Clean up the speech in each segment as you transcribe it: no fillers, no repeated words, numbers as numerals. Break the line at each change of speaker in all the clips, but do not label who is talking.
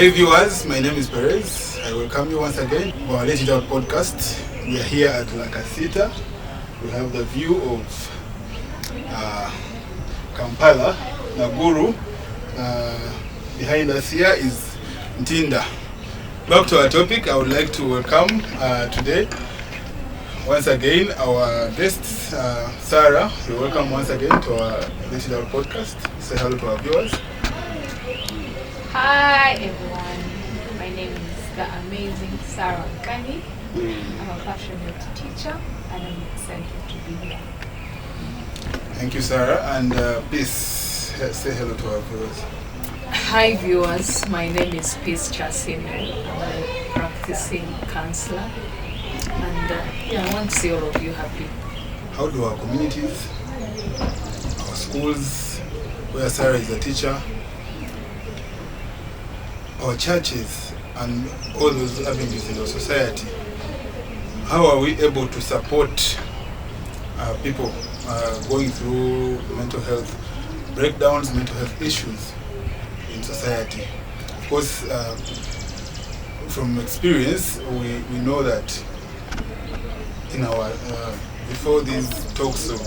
Hey viewers, my name is Perez. I welcome you once again to our Let It Out podcast. We are here at La Casita. We have the view of Kampala, Naguru. Behind us here is Ntinda. Back to our topic, I would like to welcome today once again our guest, Sarah. You're welcome once again to our Let It Out podcast. Say hello to our viewers.
Hi everyone, my name is the amazing Sarah Ganny. I'm a passionate teacher and I'm excited to be here.
Thank you, Sarah, and please say hello to our viewers.
Hi viewers, my name is Kyasiimire. I'm a practicing counselor and I want to see all of you happy.
How do our communities, our schools, where Sarah is a teacher, our churches and all those avenues in our society, how are we able to support people going through mental health breakdowns, mental health issues in society? Of course, from experience, we know that in our before these talks of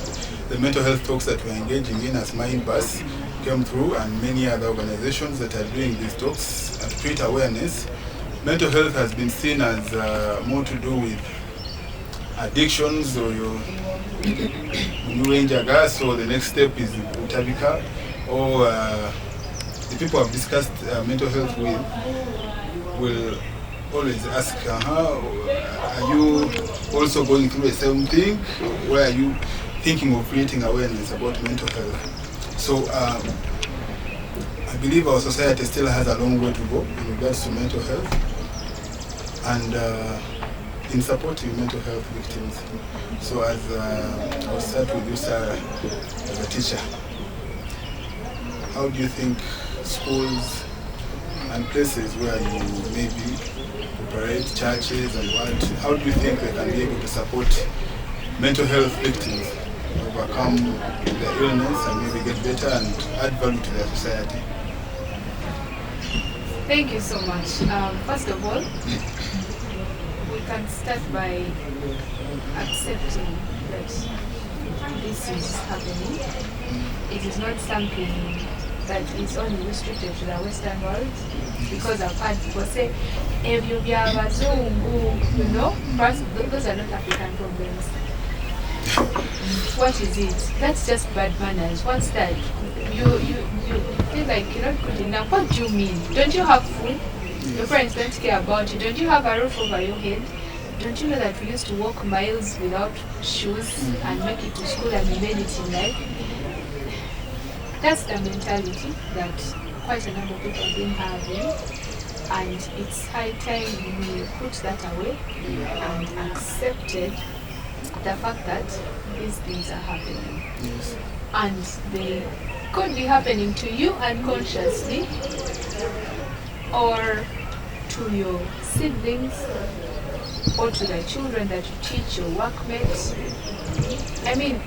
the mental health talks that we're engaging in as Mind Bus came through, and many other organizations that are doing these talks and create awareness, mental health has been seen as more to do with addictions or your new gas, or the next step is utabika, or the people I've discussed mental health with will always ask, are you also going through the same thing? Where are you thinking of creating awareness about mental health? So I believe our society still has a long way to go in regards to mental health and in supporting mental health victims. So I'll start with you, Sarah, as a teacher. How do you think schools and places where you maybe operate, churches and what, how do you think they can be able to support mental health victims overcome their illness and maybe get better and add value to their society?
Thank you so much. First of all, we can start by accepting that this is happening. It is not something that is only restricted to the Western world, because I've had people say, "Ebyo bya bazungu," you know, perhaps those are not African problems. What is it? That's just bad manners. What's that? You feel like you're not good enough. What do you mean? Don't you have food? Your parents don't care about you. Don't you have a roof over your head? Don't you know that we used to walk miles without shoes and make it to school and we made it in life? That's the mentality that quite a number of people have been having, and it's high time we put that away and accepted the fact that these things are happening.
Yes.
And they could be happening to you unconsciously, or to your siblings, or to the children that you teach, your workmates. I mean,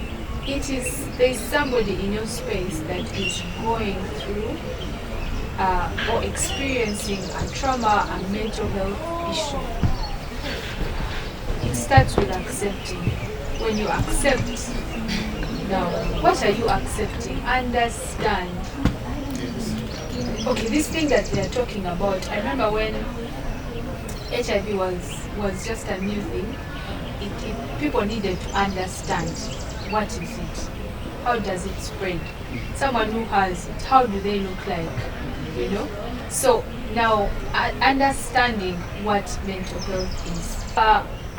there's somebody in your space that is going through or experiencing a trauma and mental health issue. It starts with accepting. When you accept, now, what are you accepting? Understand. Okay, this thing that they are talking about, I remember when HIV was just a new thing, people needed to understand, what is it? How does it spread? Someone who has it, how do they look like? You know? So now, understanding what mental health is,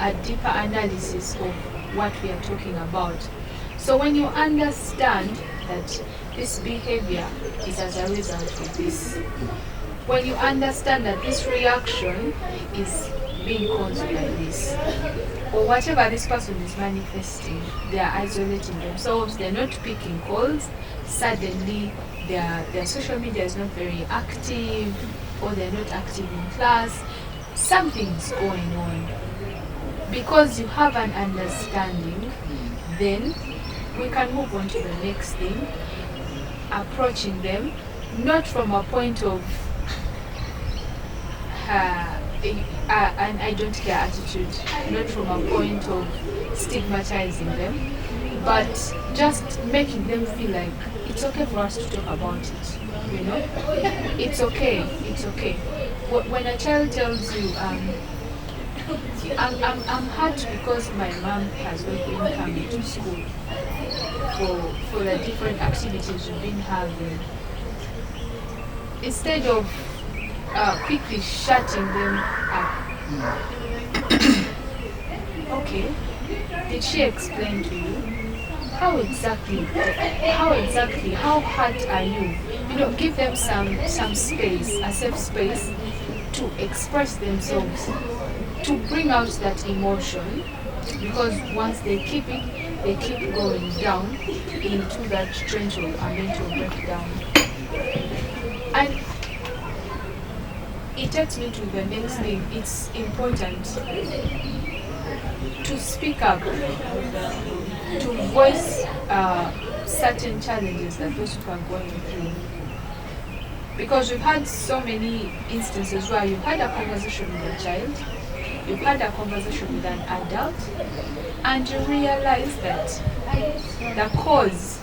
a deeper analysis of what we are talking about. So when you understand that this behavior is as a result of this, when you understand that this reaction is being caused by this, or whatever this person is manifesting, they are isolating themselves, they're not picking calls, suddenly their social media is not very active, or they're not active in class, something's going on. Because you have an understanding, then we can move on to the next thing, approaching them not from a point of an I don't care attitude, not from a point of stigmatizing them, but just making them feel like it's okay for us to talk about it. You know, it's okay. It's okay. When a child tells you, I'm hurt because my mom has not been coming to school for the different activities we've been having, instead of quickly shutting them up. Okay, did she explain to you how exactly, how hurt are you? You know, give them some space, a safe space to express themselves, to bring out that emotion, because once they keep it, they keep going down into that trench of a mental breakdown. And it takes me to the next thing. It's important to speak up, to voice certain challenges that those people are going through. Because we've had so many instances where you've had a conversation with a child, you've had a conversation with an adult, and you realize that the cause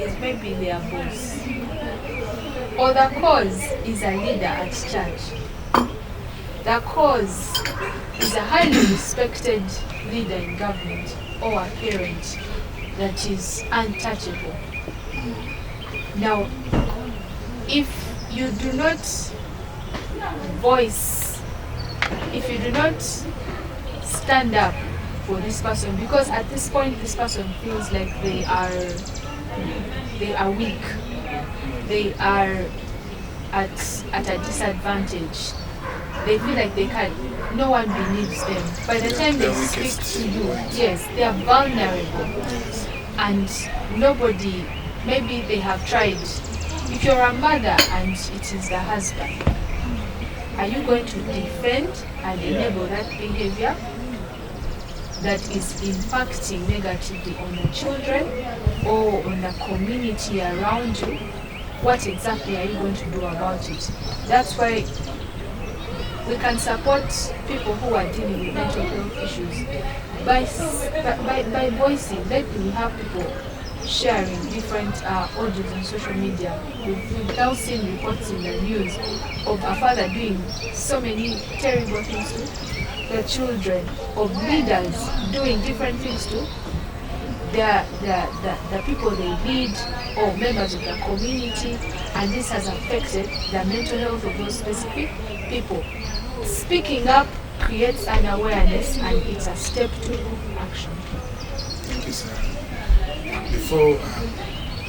is maybe their boss, or the cause is a leader at church. The cause is a highly respected leader in government, or a parent that is untouchable. Now, if you do not voice, if you do not stand up for this person, because at this point this person feels like they are weak, they are at a disadvantage, they feel like no one believes them. By the time they speak to you, yes, they are vulnerable, and nobody, maybe they have tried. If you're a mother and it is the husband, are you going to defend and enable that behavior that is impacting negatively on the children or on the community around you? What exactly are you going to do about it? That's why we can support people who are dealing with mental health issues by voicing. Maybe we have people sharing different audios on social media. We've now seen reports in the news of a father doing so many terrible things to the children, of leaders doing different things to the people they lead or members of the community, and this has affected the mental health of those specific people. Speaking up creates an awareness, and it's a step to action.
Thank you, sir.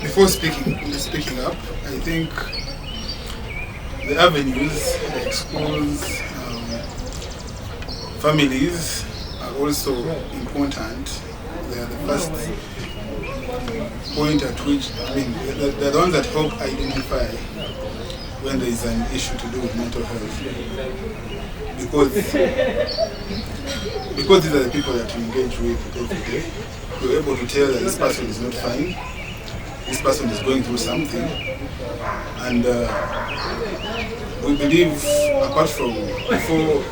Before speaking up, I think the avenues like schools, families are also important. They are the first point at which, they're the ones that help identify when there is an issue to do with mental health. Because these are the people that you engage with every day. You're able to tell that this person is not fine, this person is going through something, and we believe, apart from before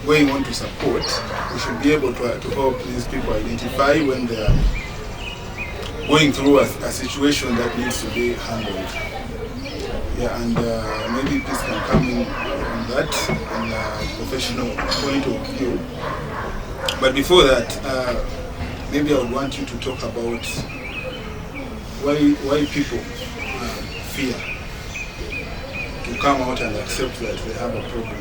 where you want to support, we should be able to help these people identify when they are going through a situation that needs to be handled. Yeah, and maybe this can come in on that, in a professional point of view. But before that, maybe I would want you to talk about why people fear to come out and accept that they have a problem.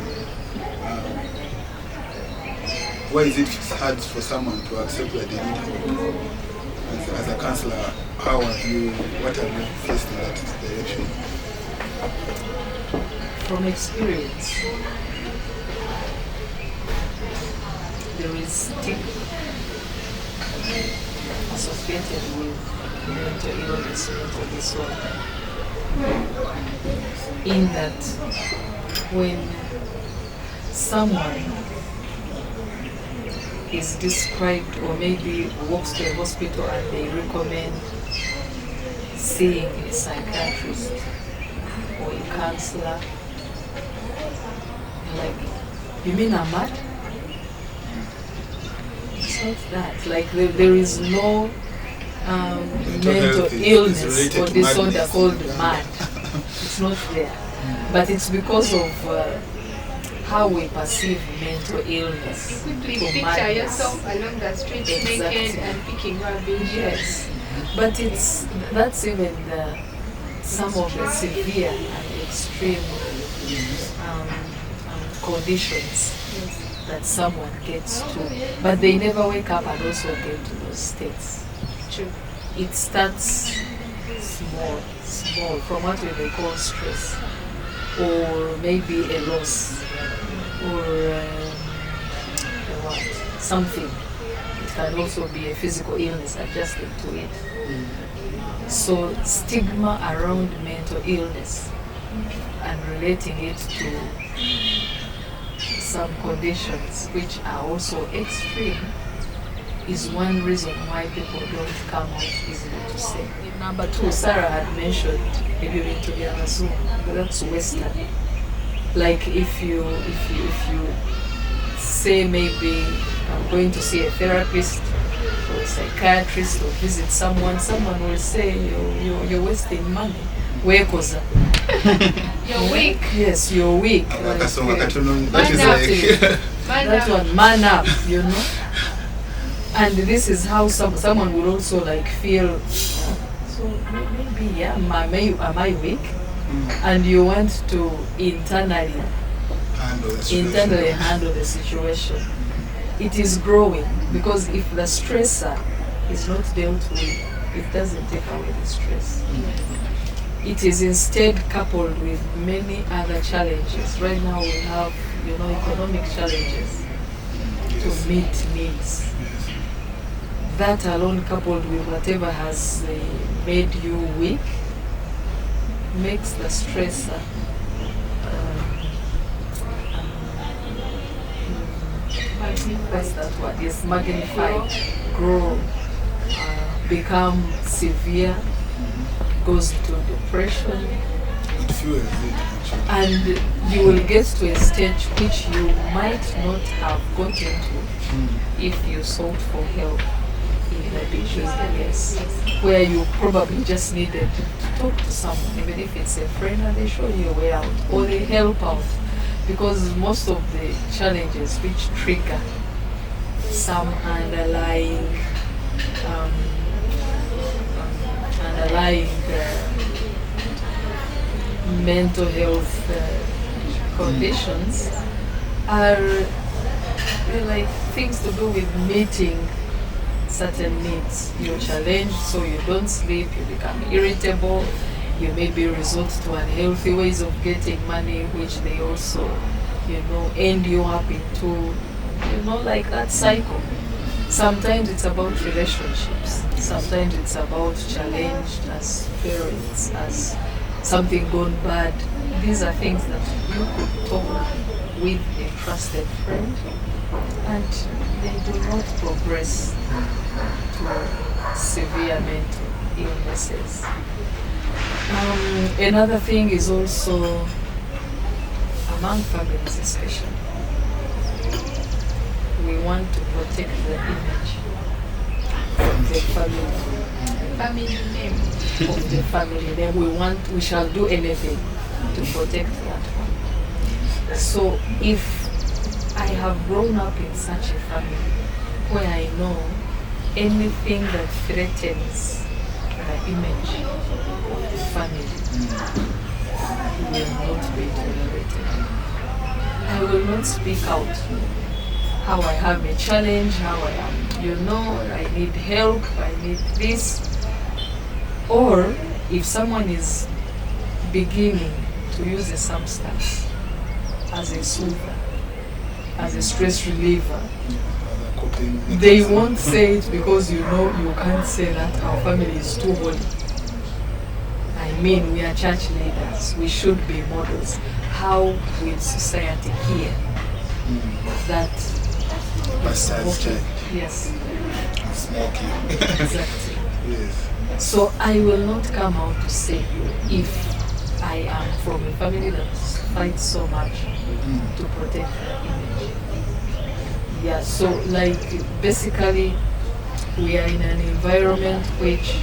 Why is it hard for someone to accept that they need help? As a counselor, what have you faced in that direction?
From experience, there is stigma associated with mental illness, mental disorder, in that when someone is described, or maybe walks to a hospital and they recommend seeing a psychiatrist or a counselor, like, you mean I'm mad? It's not that. Like there is no mental illness
related
or
to
disorder
madness.
called mad. It's not there. But it's because of how we perceive mental illness.
Simply
to
picture
madness.
yourself along the street
Exactly.
naked and picking rubbish.
Yes, but that's even some of the severe and extreme conditions that someone gets to, but they never wake up and also get to those states.
True.
It starts small, from what we may call stress, or maybe a loss, or what, something. It can also be a physical illness adjusted to it. So stigma around mental illness and relating it to some conditions which are also extreme is one reason why people don't come out easily to say. Number two, Sarah had mentioned during together Zoom, that's Western. Like if you say maybe I'm going to see a therapist or a psychiatrist or visit someone will say you're wasting money. Where goes that?
You're weak.
Yes, you're weak.
That is
That one, man up, you know. And this is how someone will also like feel. So maybe yeah, am I weak? And you want to internally handle the situation. It is growing because if the stressor is not dealt with, it doesn't take away the stress. It is instead coupled with many other challenges. Right now we have, economic challenges to meet needs. That alone coupled with whatever has made you weak makes the stressor what's that word? Yes, magnified, grow, become severe, goes into depression.
It fuels it actually.
And you will get to a stage which you might not have gotten to if you sought for help in the previous years, where you probably just needed to talk to someone, even if it's a friend, and they show you a way out or they help out. Because most of the challenges which trigger some underlying mental health conditions are like things to do with meeting certain needs. You're challenged, so you don't sleep, you become irritable, you maybe resort to unhealthy ways of getting money, which they also, end you up into, like that cycle. Sometimes it's about relationships. Sometimes it's about challenged as parents, as something gone bad. These are things that you could talk with a trusted friend, and they do not progress to severe mental illnesses. Another thing is also among families especially, we want to protect the image of the family
name.
of the family. Then we shall do anything to protect that one. So if I have grown up in such a family where I know anything that threatens the image of the family will not be tolerated. I will not speak out how I have a challenge, how I am, I need help, I need this. Or if someone is beginning to use a substance as a soother, as a stress reliever, they won't say it because you can't say that our family is too holy. I mean, we are church leaders, we should be models. How will society hear that?
Bastard's child.
Yes.
Smoking.
Exactly.
Yes.
So I will not come out to say if I am from a family that fights so much to protect their image. Yeah, so like basically we are in an environment which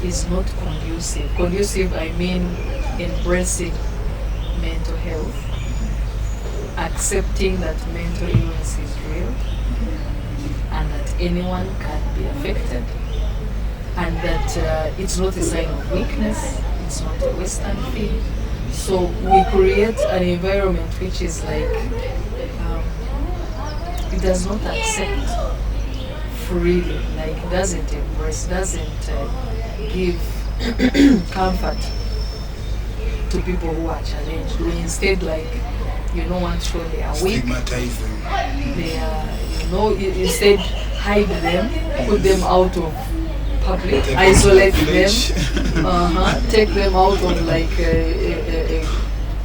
is not conducive. Conducive, I mean embracing mental health, accepting that mental illness is real and that anyone can be affected, and that it's not a sign of weakness, it's not a Western thing. So we create an environment which is like, it does not accept freely, like doesn't embrace, doesn't give comfort to people who are challenged. We instead want to show they are weak.
Stigmatize them.
They are, instead hide them, put them out of public, isolate them, take them out of like a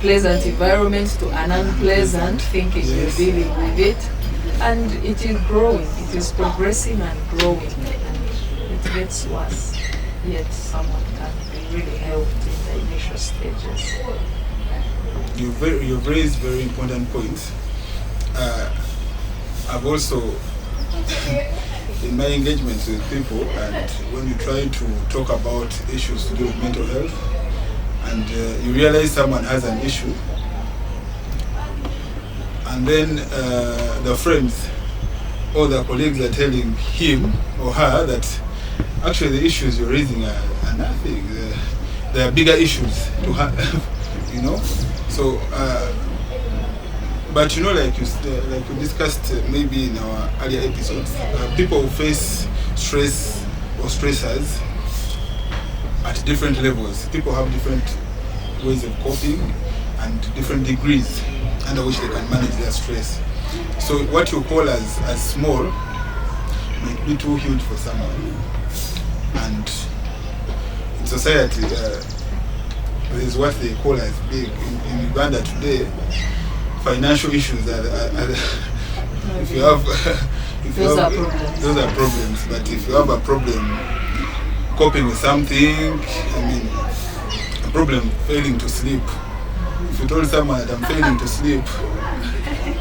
pleasant environment to an unpleasant, thinking you're dealing with it. And it is growing, it is progressing and growing, and it gets worse. Yet someone can be really helped in the initial stages.
You've raised very important points. I've also, in my engagements with people, and when you try to talk about issues to do with mental health, and you realize someone has an issue, and then the friends or the colleagues are telling him or her that actually the issues you're raising are nothing. There are bigger issues to have, So, but like we discussed maybe in our earlier episodes, people who face stress or stressors at different levels. People have different ways of coping and different degrees under which they can manage their stress. So what you call as small might be too huge for someone. And in society, this is what they call as big. In Uganda today, financial issues are if you have
those are
problems. But if you have a problem coping with something, a problem failing to sleep. If you told someone that I'm failing to sleep,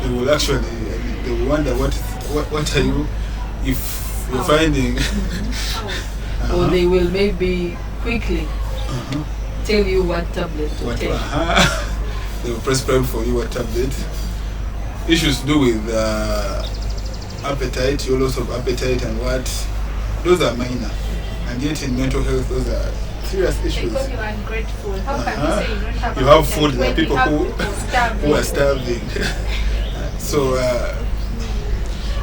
they will actually, they will wonder what are you, if you're finding.
Or they will maybe quickly tell you what tablet to take.
They will prescribe for you what tablet. Issues to do with appetite, your loss of appetite and what, those are minor. And yet in mental health, those are serious issues.
Because you're ungrateful. How can you say you don't have
you have food,
when
there are people who are starving. So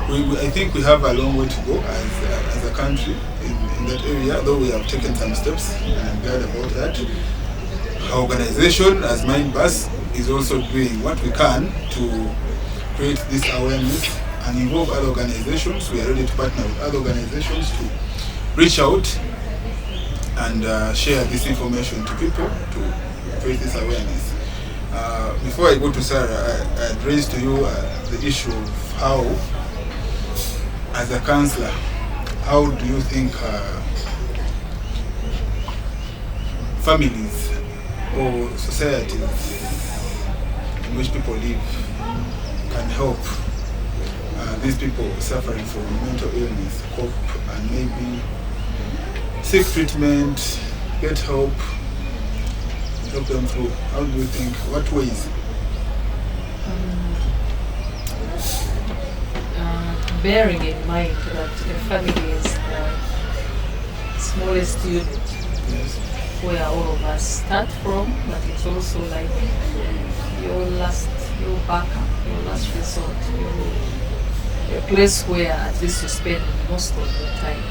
I think we have a long way to go as a country in that area, though we have taken some steps, and I'm glad about that. Our organization, as Mindbus, is also doing what we can to create this awareness and involve other organizations. We are ready to partner with other organizations to reach out and share this information to people to create this awareness. Before I go to Sarah, I raised to you the issue of how, as a counselor, how do you think families or societies in which people live can help these people suffering from mental illness cope and maybe seek treatment, get help them through? How do you think, what ways?
Bearing in mind that the family is the smallest unit,
Yes.
where all of us start from, but it's also like your backup, your last resort, a place where at least you spend most of your time.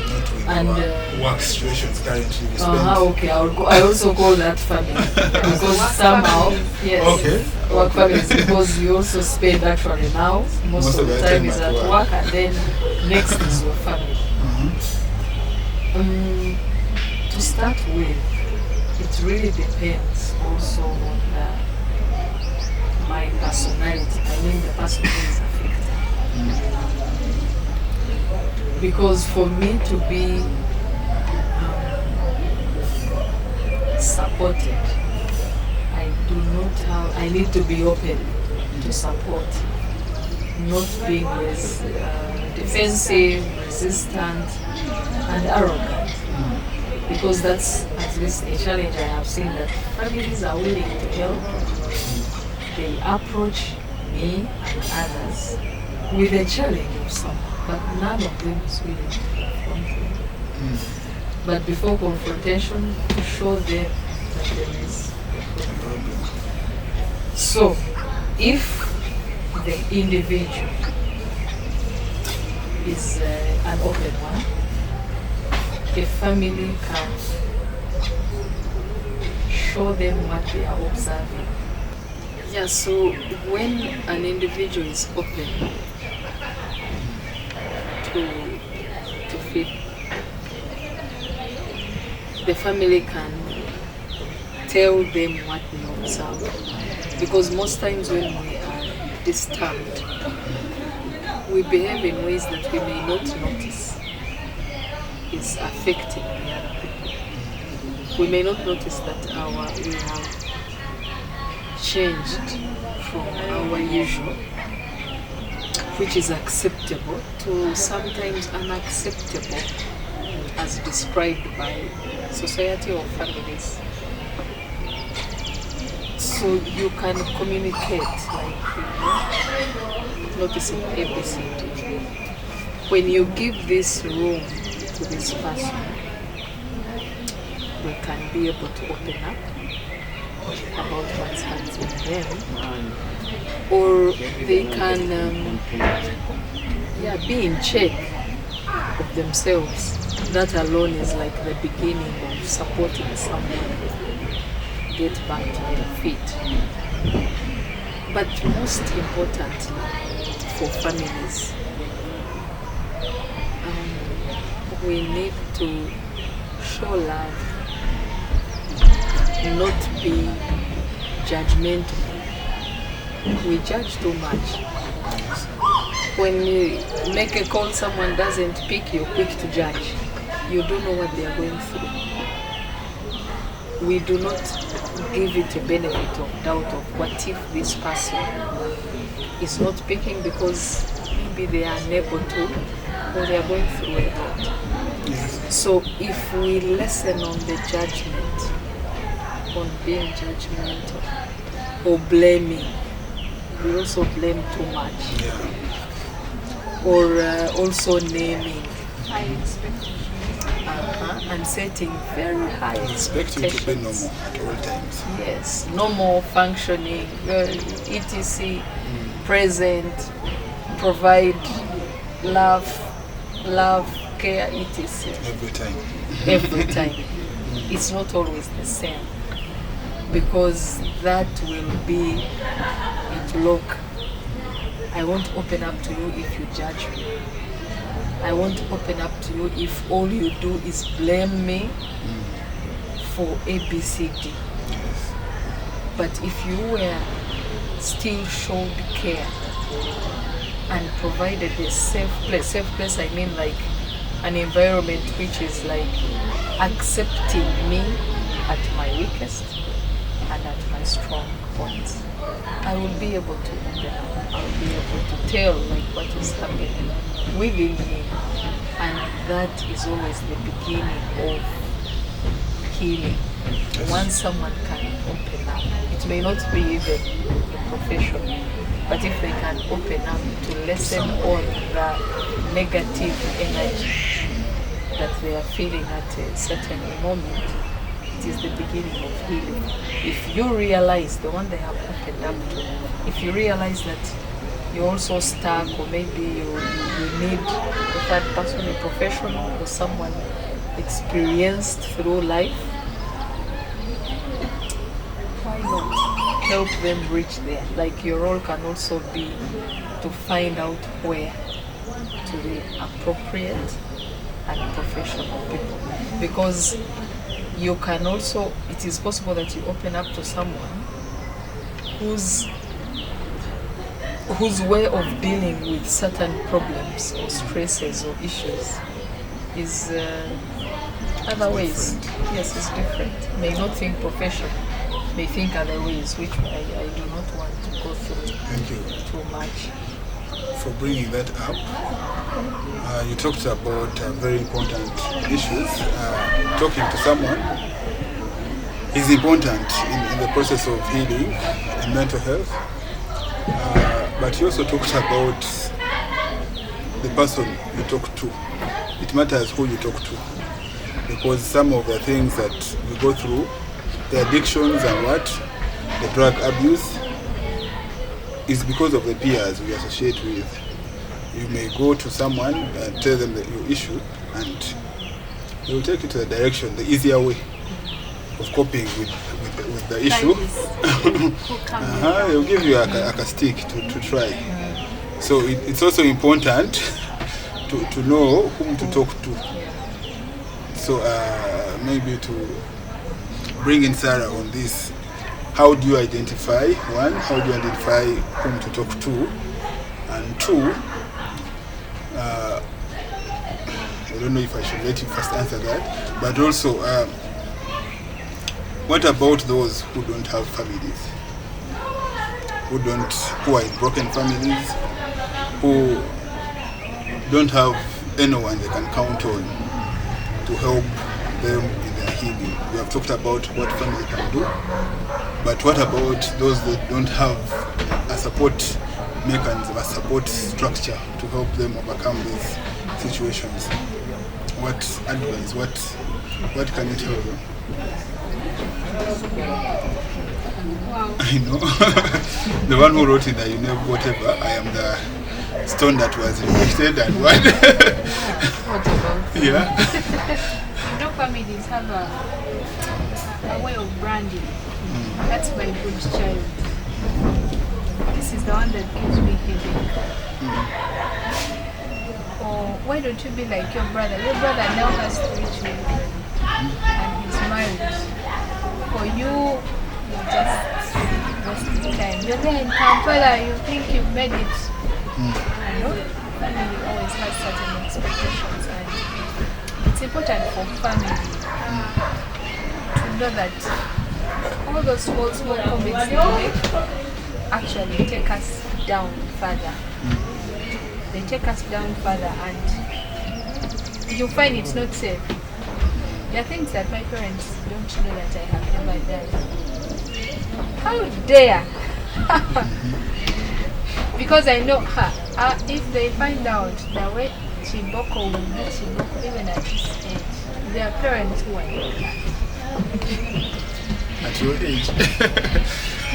Not with
And,
our work situations currently we spend.
Okay, I also call that family because somehow, yes,
Okay.
work families, because you also spend actually now most of the time is at work, and then next is your family. To start with, it really depends also on my personality. I mean the person who is affected. Because for me to be supported. I need to be open to support, not being defensive, resistant, and arrogant. Because that's at least a challenge I have seen, that families are willing to help. They approach me and others with a challenge of someone, but none of them is willing to confront them. But before confrontation, to show them that there is a problem. So, if the individual is an open one, a family can show them what they are observing. Yeah, so when an individual is open to feel, the family can tell them what they observe. Because most times when we are disturbed, we behave in ways that we may not notice is affecting the other people. We may not notice that we have changed from our usual, which is acceptable, to sometimes unacceptable, as described by society or families. So you can communicate, like, noticing ABCD. When you give this room to this person, they can be able to open up about what's happening to them, or they can be in check of themselves. That alone is like the beginning of supporting someone get back to their feet. But most importantly, for families, we need to show love, not be judgmental. We judge too much. When you make a call, someone doesn't pick, you're quick to judge. You don't know what they are going through. We do not give it a benefit of doubt of what if this person is not picking because maybe they are unable to, or they are going through a lot. So if we lessen on the judgment, on being judgmental or blaming, we also blame too much. Or also naming
High expectations.
And setting very high
Expecting
expectations.
to be normal at all times.
Yes, normal functioning, etc. Present, provide, love, care, etc.
Every time.
Every time. It's not always the same, because that will be it. Look, I won't open up to you if you judge me. I won't open up to you if all you do is blame me for ABCD. But if you were still showed care and provided a safe place I mean like an environment which is like accepting me at my weakest and at my strong points, I will be able to open up. I will be able to tell like what is happening within me, and that is always the beginning of healing. Once someone can open up, it may not be even a profession, but if they can open up to lessen on the negative energy that they are feeling at a certain moment, it is the beginning of healing. If you realize, the one they have opened up to, if you realize that you're also stuck, or maybe you need a third person, a professional or someone experienced through life, why not help them reach there? Like your role can also be to find out where to the appropriate and professional people, because you can also, it is possible that you open up to someone whose way of dealing with certain problems or stresses or issues is other ways.
different.
Yes, it's different. May not think professional, may think other ways, which I do not want to go through
Thank you
too much.
for bringing that up. You talked about very important issues. Talking to someone is important in the process of healing and mental health. But you also talked about the person you talk to. It matters who you talk to, because some of the things that we go through, the addictions and the drug abuse, is because of the peers we associate with. You may go to someone and tell them your issue, and they will take you to the direction, the easier way of coping with the issue. They'll give you a stick to try. So it's also important to know whom to talk to. So maybe to bring in Sarah on this, how do you identify, one, how do you identify whom to talk to, and two, I don't know if I should let you first answer that, but also what about those who don't have families, who are in broken families, who don't have anyone they can count on to help them in their healing? We have talked about what family can do, but what about those that don't have a support mechanism, a support structure to help them overcome these situations? What advice, what can you tell them?
Wow.
I know. The one who wrote in the whatever, I am the stone that was rejected and what?
What about?
Yeah.
Families have a way of branding. That's my good child. This is the one that gives me headache. Or why don't you be like your brother? Your brother now has 3 children and he's married. For you, you're just wasting time. You're there in Kampala, you think you've made it. You know, family always has certain expectations, and it's important for family to know that all those small comments they make actually take us down further. They take us down further, and you find it's not safe. There are things that my parents don't know that I have never done. How dare? Because I know her. If they find out the way Chiboko will do Chiboko, even at this age, there are parents who are like that.
At your age.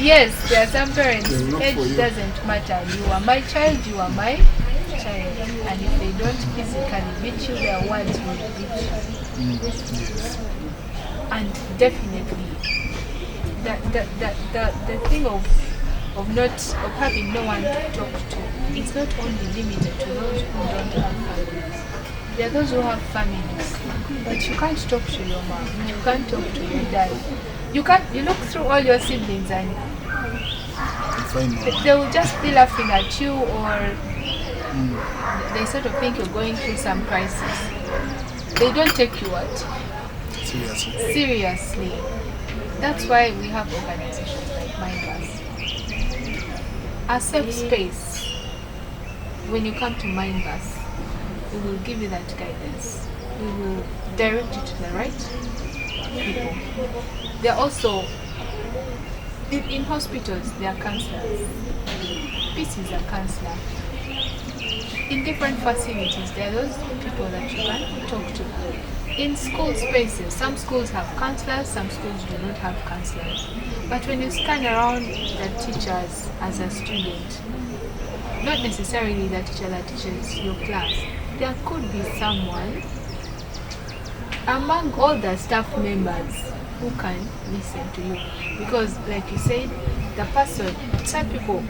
Yes, there are some parents,
They will look for
age
you.
doesn't matter. You are my child, you are my child. And if they don't physically beat you, their words will beat you.
Yes.
And definitely, the thing of having no one to talk to, it's not only limited to those who don't have families. There are those who have families, but you can't talk to your mom, you can't talk to your dad. You look through all your siblings and they will just be laughing at you, or they sort of think you're going through some crisis. They don't take you what? Seriously. That's why we have organizations like Mindbus. A safe space. When you come to Mindbus, we will give you that guidance. We will direct you to the right people. There are also, in hospitals, there are counselors. Peace is a counselor. In different facilities, there are those people that you can talk to. In school spaces, some schools have counselors, some schools do not have counselors. But when you scan around the teachers as a student, not necessarily the teacher that teaches your class, there could be someone among all the staff members who can listen to you. Because like you said, some people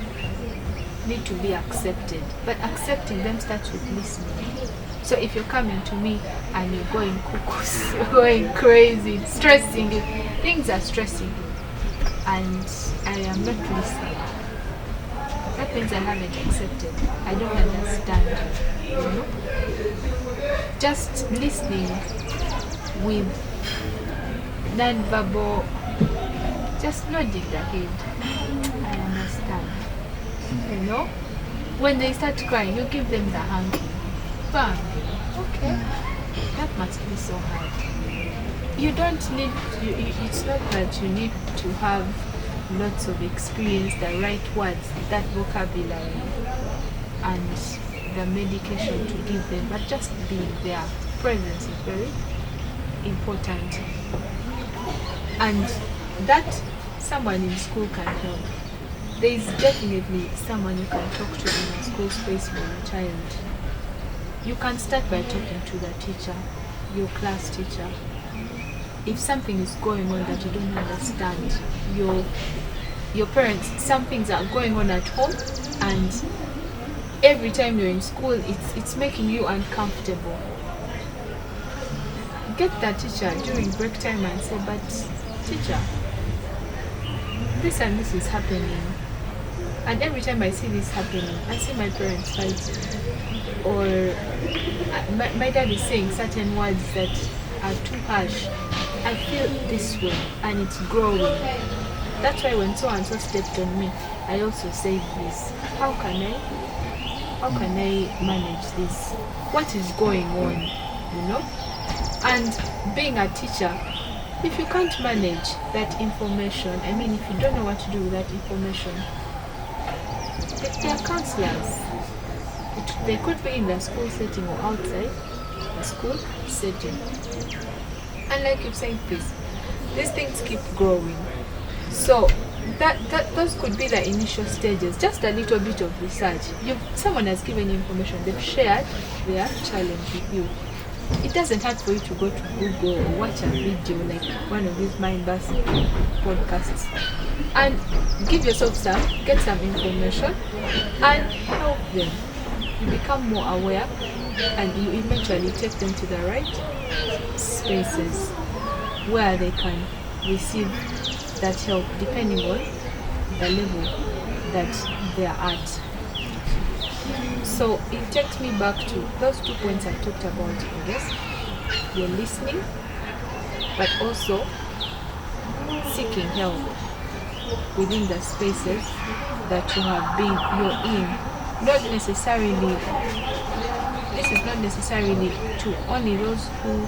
need to be accepted, but accepting them starts with listening. So if you're coming to me and you're going cuckoo, you're going crazy, stressing you, things are stressing you, and I am not listening, that means I haven't accepted. I don't understand you. Just listening with non-verbal, just nodding their head. I understand. You know? When they start crying, you give them the hanky. Bam. Okay. That must be so hard. You don't need, it's not that you need to have lots of experience, the right words, that vocabulary, and the medication to give them, but just being there. Presence is very important. And that someone in school can help. There is definitely someone you can talk to in a school space for a child. You can start by talking to the teacher, your class teacher. If something is going on that you don't understand, your parents, some things are going on at home, and every time you're in school, it's making you uncomfortable. Get that teacher during break time and say, but teacher, this and this is happening. And every time I see this happening, I see my parents fighting. Or my dad is saying certain words that are too harsh. I feel this way and it's growing. That's why when so and so stepped on me, I also say this. How can I manage this? What is going on? You know? And being a teacher, if you can't manage that information, I mean, if you don't know what to do with that information, they are counselors. They could be in the school setting or outside the school setting. And like you're saying, please, these things keep growing. So those could be the initial stages. Just a little bit of research. Someone has given you information. They've shared their challenge with you. It doesn't hurt for you to go to Google or watch a video like one of these mind-busting podcasts and give yourself get some information and help them. You become more aware and you eventually take them to the right spaces where they can receive that help depending on the level that they are at. So it takes me back to those 2 points I talked about, I guess. You're listening, but also seeking help within the spaces that you're in. Not necessarily, this is not necessarily to only those who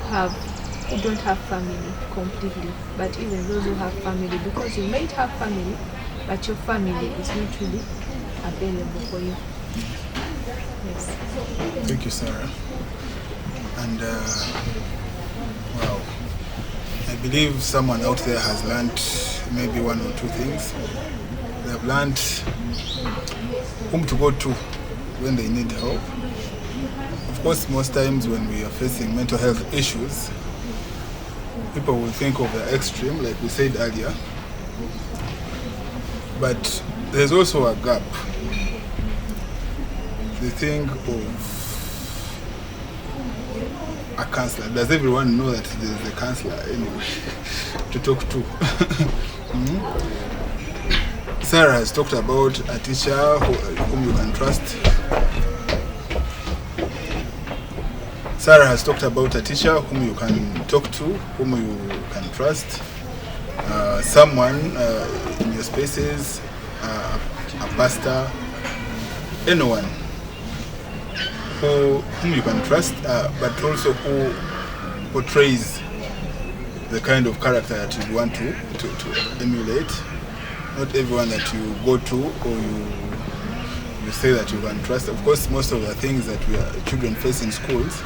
don't have family completely, but even those who have family, because you might have family, but your family is not really available for you. Yes.
Thank you, Sarah. And wow, I believe someone out there has learned maybe one or two things. They have learned whom to go to when they need help. Of course, most times when we are facing mental health issues, people will think of the extreme, like we said earlier. But there's also a gap. They think of a counselor. Does everyone know that there's a counselor anyway to talk to? Sarah has talked about a teacher whom you can trust. Sarah has talked about a teacher whom you can talk to, whom you can trust. Someone in your spaces, a pastor, anyone whom you can trust, but also who portrays the kind of character that you want to emulate. Not everyone that you go to or you say that you can trust. Of course, most of the things that children face in schools,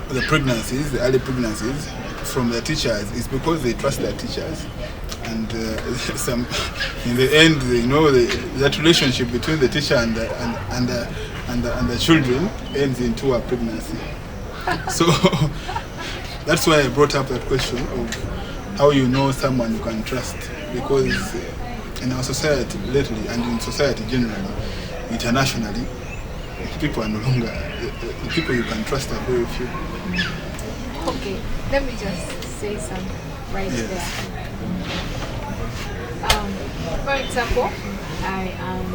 the pregnancies, the early pregnancies from their teachers, is because they trust their teachers. And in the end, that relationship between the teacher and the children ends into a pregnancy. So that's why I brought up that question of how you know someone you can trust. Because in our society lately, and in society generally, internationally, people are no longer, the people you can trust are very few.
Okay, let me just say something right there. For example, I am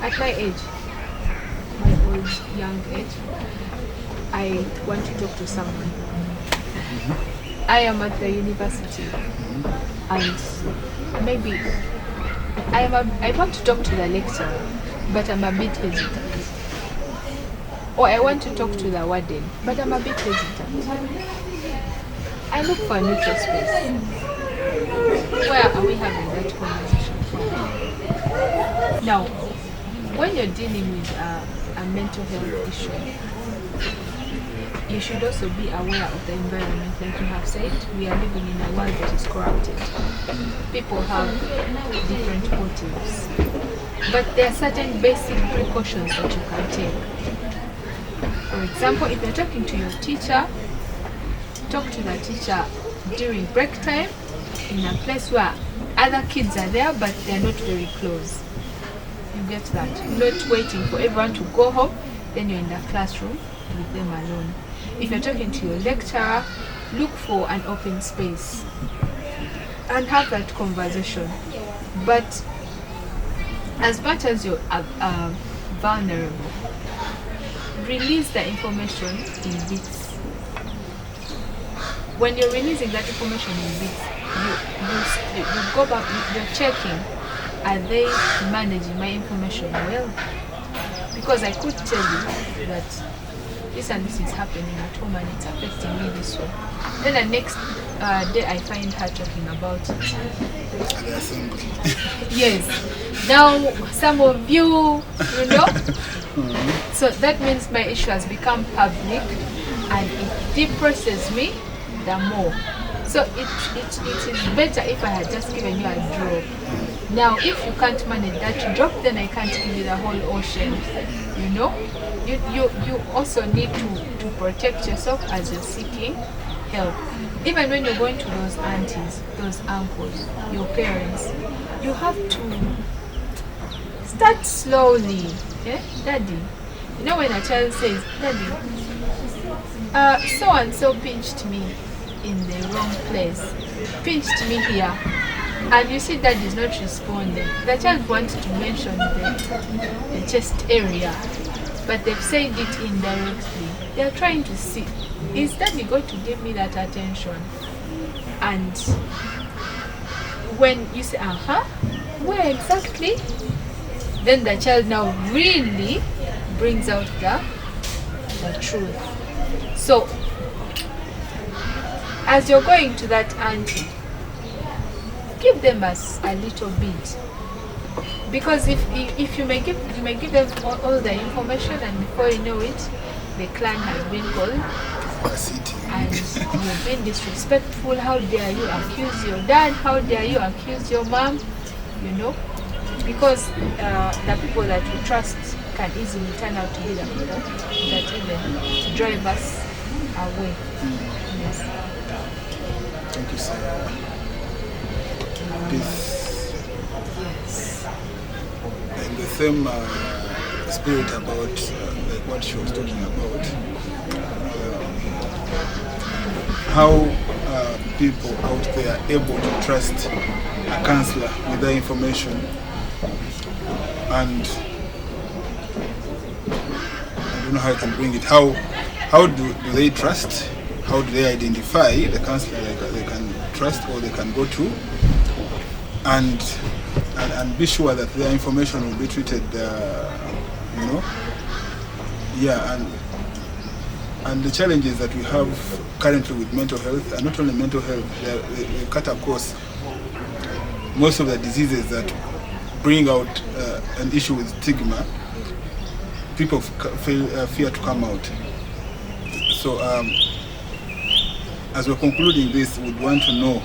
at my age, my old young age, I want to talk to someone. I am at the university, and maybe I want to talk to the lecturer, but I'm a bit hesitant. Or I want to talk to the warden, but I'm a bit hesitant. I look for a neutral space. Where are we having that conversation? Now, when you're dealing with a mental health issue, you should also be aware of the environment. Like you have said, we are living in a world that is corrupted. People have different motives. But there are certain basic precautions that you can take. For example, if you're talking to your teacher, talk to the teacher during break time in a place where other kids are there but they're not very close. You get that? Not waiting for everyone to go home, then you're in the classroom with them alone. If you're talking to your lecturer, look for an open space and have that conversation. But as much as you're vulnerable, release the information in bits. When you're releasing that information in bits, you go back, you're checking, are they managing my information well? Because I could tell you that this and this is happening at home and it's affecting me this way. Then the next day I find her talking about it. Yes. Now some of you know. So that means my issue has become public and it depresses me the more. So it is better if I had just given you a drop. Now if you can't manage that drop, then I can't give you the whole ocean. You know? You also need to protect yourself as you're seeking help. Even when you're going to those aunties, those uncles, your parents, you have to start slowly. Yeah? Daddy. You know when a child says, Daddy, so and so pinched me in the wrong place, pinched me here, and you see Daddy is not responding. The child wants to mention the chest area, but they've said it indirectly. They're trying to see, is Daddy going to give me that attention? And when you say, where exactly? Then the child now really brings out the truth. So, as you're going to that auntie, give them a little bit. Because if you may give them all the information, and before you know it, the clan has been called and you've been disrespectful. How dare you accuse your dad? How dare you accuse your mom? You know, because the people that we trust can easily turn out to be the people that even drive us away. Yes.
Thank you, sir.
Yes.
In the same spirit about like what she was talking about, how people out there are able to trust a counselor with their information, and I don't know how I can bring it. How do they trust? How do they identify the counselor they can trust or they can go to, and be sure that their information will be treated, and the challenges that we have currently with mental health, and not only mental health, they cut across most of the diseases that bring out an issue with stigma. People fear to come out. So as we're concluding this, we would want to know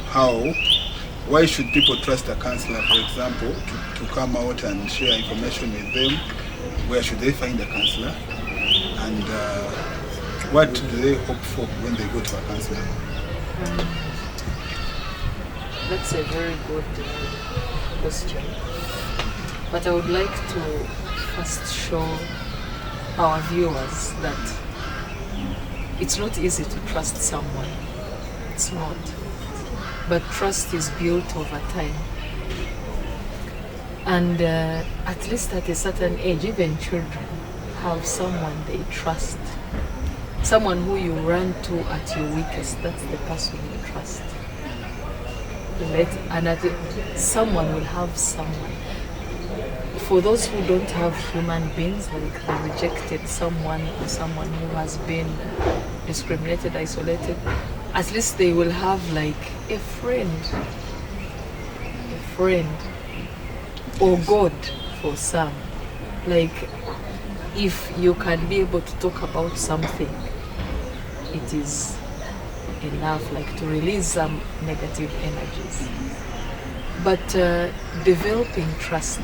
why should people trust a counselor, for example, to come out and share information with them? Where should they find a counselor? And what do they hope for when they go to a counselor?
That's a very good question. But I would like to first show our viewers that it's not easy to trust someone. It's not. But trust is built over time. And at least at a certain age, even children have someone they trust. someone who you run to at your weakest, that's the person you trust. Someone will have someone. For those who don't have human beings, like they rejected someone or someone who has been discriminated, isolated, at least they will have like a friend or God for some. Like if you can be able to talk about something, it is enough like to release some negative energies. But developing trust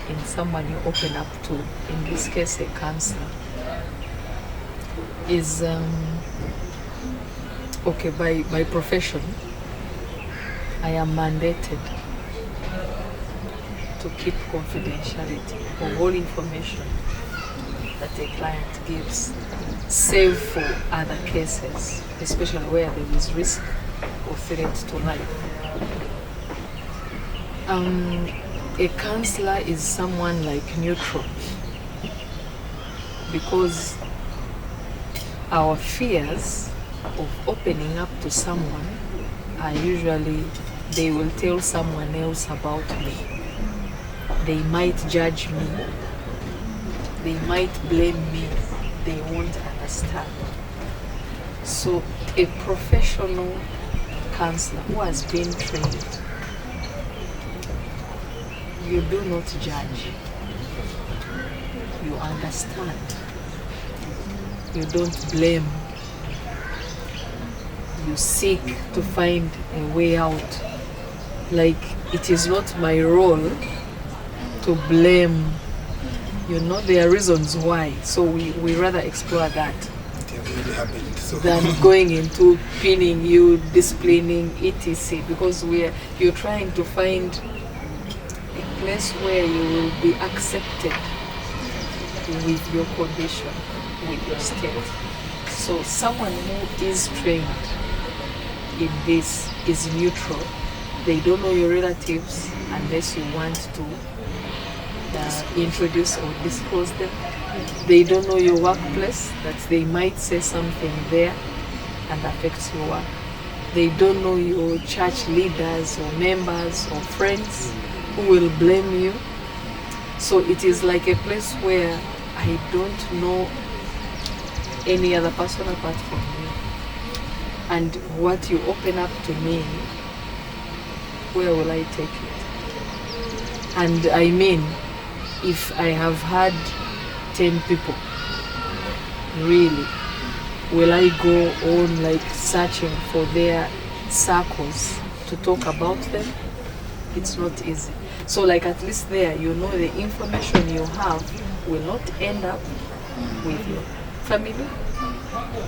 in someone you open up to, in this case a counselor, is okay. By profession, I am mandated to keep confidentiality of all information that a client gives, save for other cases, especially where there is risk or threat to life. A counselor is someone like neutral, because our fears of opening up to someone are usually they will tell someone else about me. They might judge me. They might blame me. They won't understand. So a professional counselor who has been trained, you do not judge. You understand. You don't blame. You seek to find a way out. Like, it is not my role to blame. You know, there are reasons why. So we rather explore that
Really happened, so.
than going into pinning you, disciplining, etc. Because you're trying to find a place where you will be accepted with your condition, with your state. So someone who is trained in this is neutral. They don't know your relatives unless you want to introduce or disclose them. They don't know your workplace, that they might say something there and affects your work. They don't know your church leaders or members or friends who will blame you. So it is like a place where I don't know any other person apart from you. And what you open up to me, where will I take it? And I mean, if I have had 10 people, really, will I go on like searching for their circles to talk about them? It's not easy. So like at least there, you know the information you have will not end up with your family.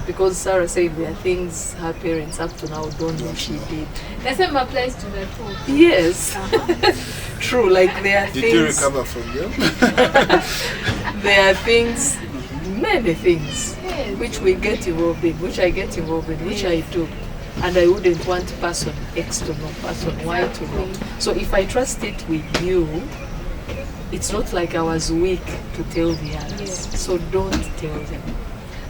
Because Sarah said there are things her parents up to now don't know she did.
The same applies to the food.
Yes. True, like there are
Did
things.
you recover from them?
There are things, many things,
Yes.
which we get involved in, which I get involved in, which I do. And I wouldn't want person X to know, person Y to know. So if I trust it with you, it's not like I was weak to tell the others.
Yes.
So don't tell them.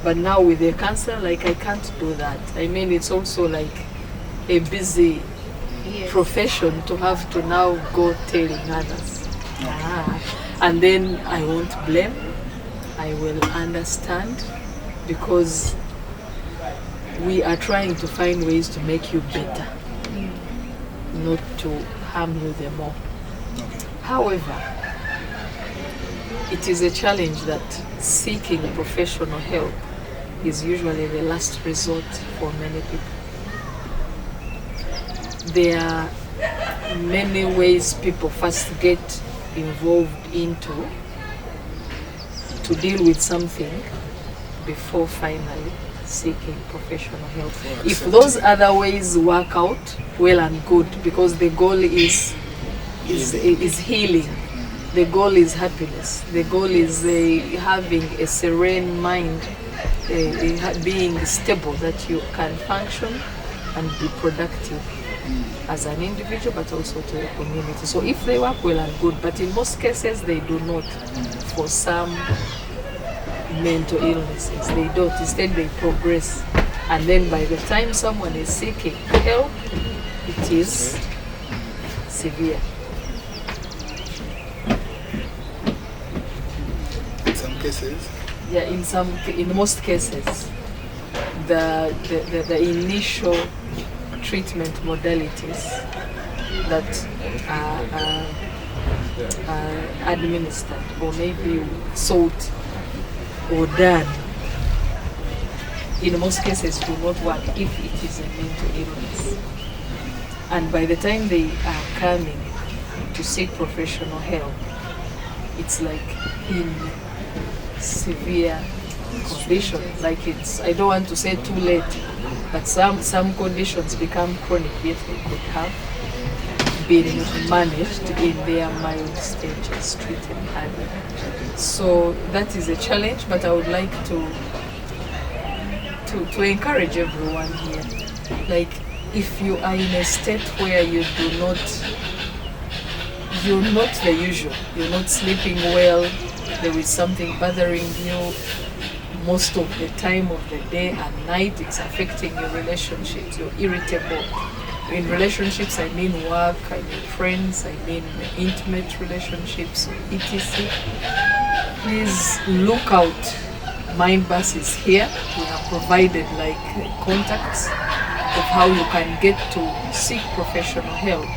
But now with the cancer, like I can't do that. I mean, it's also like a busy
Yes.
profession to have to now go telling others. And then I won't blame, I will understand, because we are trying to find ways to make you better, not to harm you the more. However, it is a challenge that seeking professional help is usually the last resort for many people. There are many ways people first get involved into to deal with something before finally seeking professional help. If those other ways work out, well and good, because the goal is healing. The goal is happiness. The goal is having a serene mind, being stable, that you can function and be productive as an individual, but also to the community. So if they work well and good, but in most cases they do not. For some, mental illnesses. They don't. Instead, they progress. And then by the time someone is seeking help, it is severe.
In some cases,
Yeah, in most cases, the initial treatment modalities that are administered or maybe sought or done in most cases do not work if it is a mental illness. And by the time they are coming to seek professional help, it's like in severe condition. Like I don't want to say too late, but some conditions become chronic, yet they could have been managed in their mild stages, treated early. So that is a challenge, but I would like to encourage everyone here. Like, if you are in a state where you're not the usual, you're not sleeping well, there is something bothering you most of the time of the day and night, it's affecting your relationships, you're irritable. In relationships, I mean work, I mean friends, I mean intimate relationships, etc. Please look out. Mind Bus is here. We have provided like contacts of how you can get to seek professional help.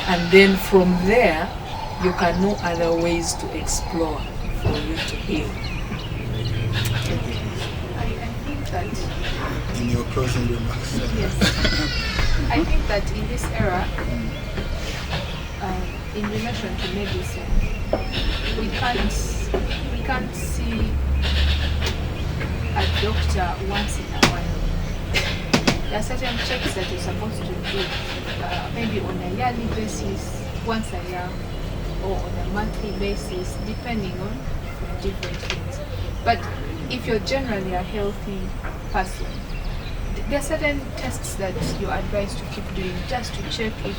And then from there, you can know other ways to explore for you to heal.
I think that
in your closing remarks.
yes. I think that in this era, in relation to medicine, we can't see a doctor once in a while. There are certain checks that you're supposed to do, maybe on a yearly basis, once a year, or on a monthly basis, depending on different things. But if you're generally a healthy person, there are certain tests that you're advised to keep doing just to check if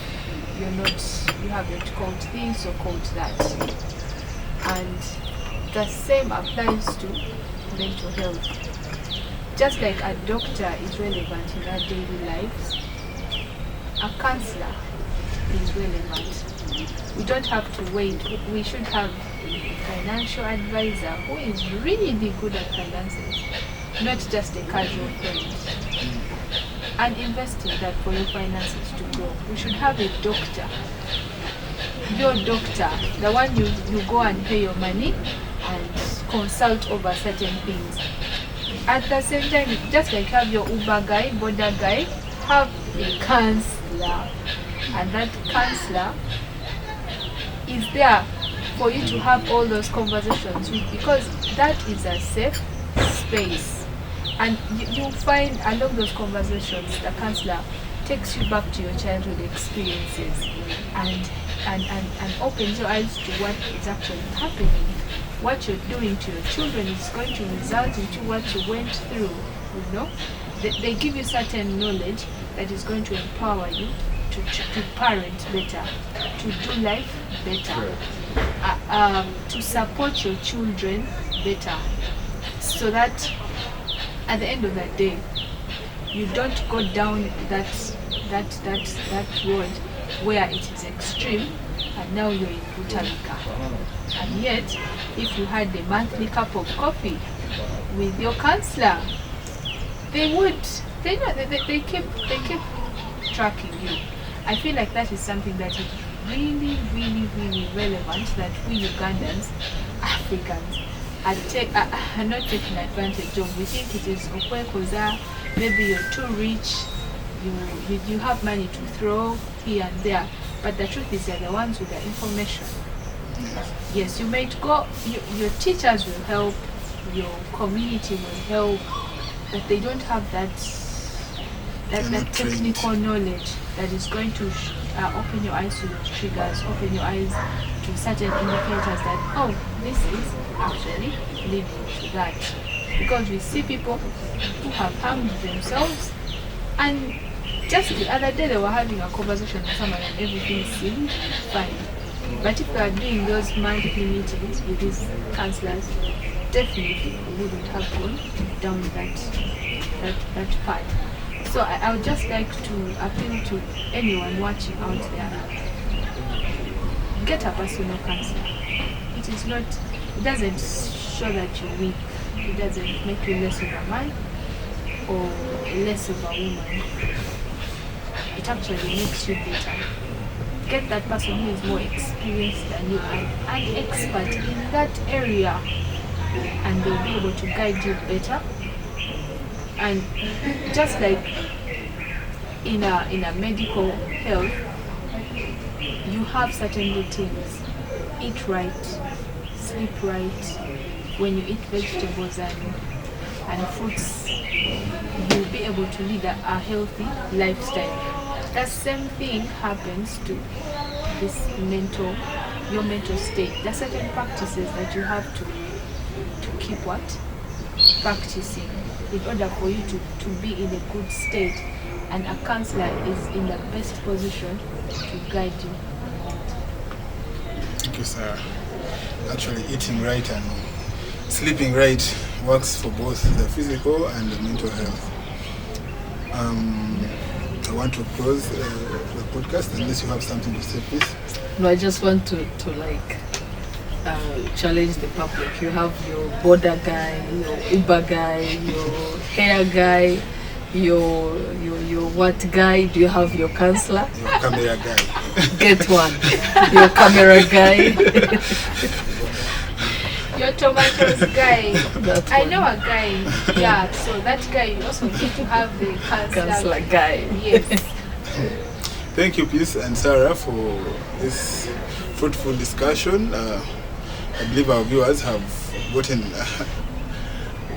you haven't caught this or caught that. And the same applies to mental health. Just like a doctor is relevant in our daily lives, a counselor is relevant. We don't have to wait. We should have a financial advisor who is really good at finances, not just a casual friend. And invest in that for your finances to grow. We should have a doctor. Your doctor, the one you go and pay your money and consult over certain things. At the same time, just like have your Uber guy, border guy, have a counselor. And that counselor is there for you to have all those conversations with, because that is a safe space. And you'll find along those conversations, the counselor takes you back to your childhood experiences and opens your eyes to what is actually happening. What you're doing to your children is going to result into what you went through, you know. They give you certain knowledge that is going to empower you to parent better, to do life better, to support your children better, so that at the end of the day, you don't go down that road where it is extreme and now you're in Butalica. And yet, if you had a monthly cup of coffee with your counselor, they keep tracking you. I feel like that is something that is really, really, really relevant, that we Ugandans, Africans, are not taking advantage of. We think it is okwekoza, maybe you're too rich, you have money to throw here and there, but the truth is you're the ones with the information. Yes, you might go, your teachers will help, your community will help, but they don't have that technical knowledge that is going to open your eyes to those triggers, open your eyes to certain indicators that, oh, this is actually leading to that. Because we see people who have harmed themselves, and just the other day they were having a conversation with someone and everything seemed fine. But if we are doing those monthly meetings with these counselors, definitely wouldn't have gone down that path. So I would just like to appeal to anyone watching out there. Get a personal counselor. It doesn't show that you're weak. It doesn't make you less of a man or less of a woman. It actually makes you better. Get that person who is more experienced than you and an expert in that area, and they'll be able to guide you better. And just like in a medical health, you have certain routines. Eat right, sleep right. When you eat vegetables and fruits, you'll be able to lead a healthy lifestyle. That same thing happens to your mental state. There are certain practices that you have to keep practicing in order for you to be in a good state, and a counselor is in the best position to guide you.
Thank you, Sarah. Actually, eating right and sleeping right works for both the physical and the mental health. I want to close the podcast unless you have something to say, please.
No, I just want to challenge the public. You have your border guy, your Uber guy, your hair guy, your what guy? Do you have your counselor?
Your camera guy.
Get one. Your camera guy.
Your tomatoes guy. I
One.
know a guy. Yeah, so that guy, you also need to have the
Counselor guy.
Yes.
Thank you, Peace and Sarah, for this fruitful discussion. I believe our viewers have gotten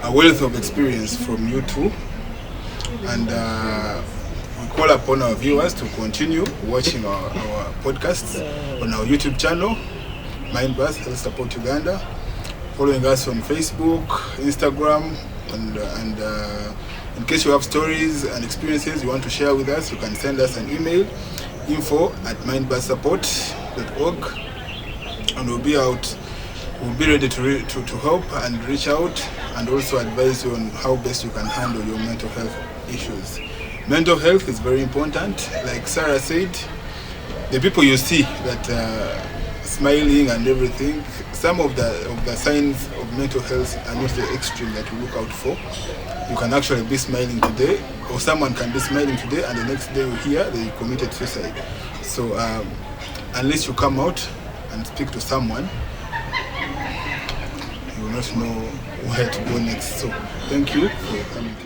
a wealth of experience from you too. And we call upon our viewers to continue watching our podcasts on our YouTube channel, Mindbus Health Support Uganda, following us on Facebook, Instagram, and in case you have stories and experiences you want to share with us, you can send us an email, info@mindbussupport.org, and we'll be ready to help and reach out and also advise you on how best you can handle your mental health issues. Mental health is very important. Like Sarah said, the people you see that smiling and everything, some of the signs of mental health are not the extreme that you look out for. You can actually be smiling today, or someone can be smiling today and the next day you hear they committed suicide. So unless you come out and speak to someone, you will not know where to go next. So thank you for coming.